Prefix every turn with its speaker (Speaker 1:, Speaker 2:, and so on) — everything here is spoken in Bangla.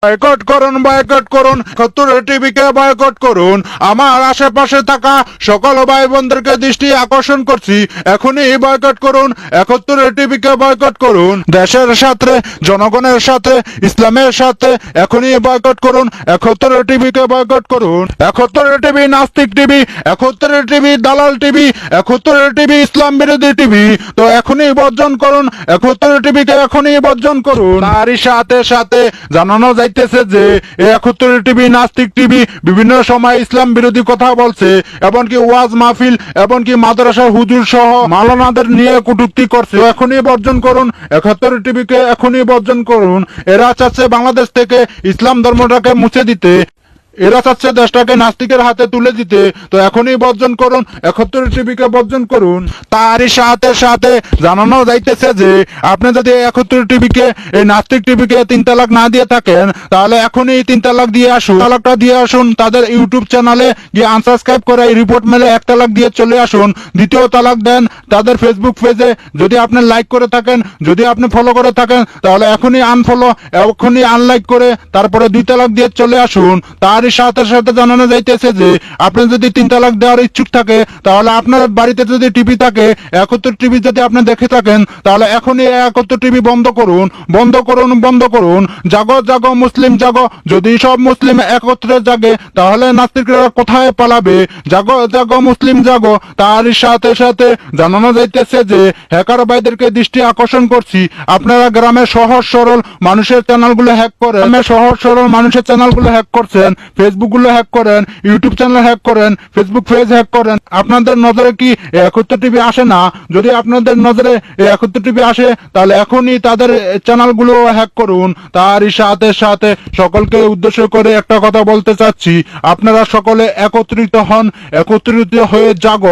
Speaker 1: বয়কট করুন, বয়কট করুন, ৭১ টিভিকে বয়কট করুন। আমার আশেপাশে থাকা সকল ভাই বোনদেরকে দৃষ্টি আকর্ষণ করছি, এখনই বয়কট করুন, ৭১ টিভিকে বয়কট করুন। দেশের সাথে, জনগণের সাথে, ইসলামের সাথে এখনই বয়কট করুন, ৭১ টিভিকে বয়কট করুন। ৭১ টিভি নাস্তিক টিভি, ৭১ টিভি দালাল টিভি, ৭১ টিভি ইসলাম বিরোধী টিভি। তো এখনই বর্জন করুন, ৭১ টিভিকে এখনই বর্জন করুন। তারই সাথে সাথে জানানো যাইতেছে যে ৭১ টিভি নাস্তিক টিভি বিভিন্ন সময় ইসলাম বিরোধী কথা বলছে, এমনকি ওয়াজ মাহফিল, এমনকি মাদ্রাসার হুজুর সহ মাওলানাদের নিয়ে কটূক্তি করছে। এখনই বর্জন করুন, ৭১ টিভিকে এখনই বর্জন করুন। এরা চাচ্ছে বাংলাদেশ থেকে ইসলাম ধর্মটাকে মুছে দিতে, এরা চাচ্ছে দেশটাকে নাস্তিকের হাতে তুলে দিতে। তো এখনই বর্জন করুন, ৭১ টিভিকে বর্জন করুন। তারই সাথে সাথে জানানো যাইতেছে যে আপনি যদি ৭১ টিভিকে, এই নাস্তিক টিভিকে ৩ তালাক না দিয়ে থাকেন, তাহলে এখনই 3 তালাক দিয়ে আসুন, তালাকটা দিয়ে আসুন। তাদের ইউটিউব চ্যানেলে গিয়ে আনসাবস্ক্রাইব করে রিপোর্ট মেলে 1 তালাক দিয়ে চলে আসুন। দ্বিতীয় তালাক দেন তাদের ফেসবুক পেজে, যদি আপনি লাইক করে থাকেন, যদি আপনি ফলো করে থাকেন, তাহলে এখনই আনফলো, এখনই আনলাইক করে তারপরে 2 তালাক দিয়ে চলে আসুন। তার সাথে সাথে জানানো যাইতেছে যে আপনি যদি 3 তালাক দেওয়ার ইচ্ছুক থাকে, তাহলে আপনার বাড়িতে যদি টিভি থাকে, ৭১ টিভি যদি আপনি দেখে থাকেন, তাহলে এখনই ৭১ টিভি বন্ধ করুন, বন্ধ করুন, বন্ধ করুন। জাগো জাগো মুসলিম জাগো, যদি সব মুসলিম একত্রে জাগে, তাহলে নাস্তিকরা কোথায় পালাবে? জাগো জাগো মুসলিম জাগো। তার সাথে সাথে জানানো যাইতেছে যে হ্যাকার ভাইদেরকে দৃষ্টি আকর্ষণ করছি, আপনারা গ্রামের সহজ সরল মানুষের চ্যানেলগুলো হ্যাক করেন, সহজ সরল মানুষের চ্যানেলগুলো হ্যাক করছেন, ফেসবুক গুলো হ্যাক করেন, ইউটিউব চ্যানেল হ্যাক করেন, ফেসবুক পেজ হ্যাক করেন। আপনাদের নজরে কি ৭১ টিভি আসে না? যদি আপনাদের নজরে ৭১ টিভি আসে, তাহলে এখনই তাদের চ্যানেলগুলো হ্যাক করুন। তারই সাথে সাথে সকলকে উদ্দেশ্য করে একটা কথা বলতে চাচ্ছি, আপনারা সকলে একত্রিত হন, একত্রিত হয়ে জাগো।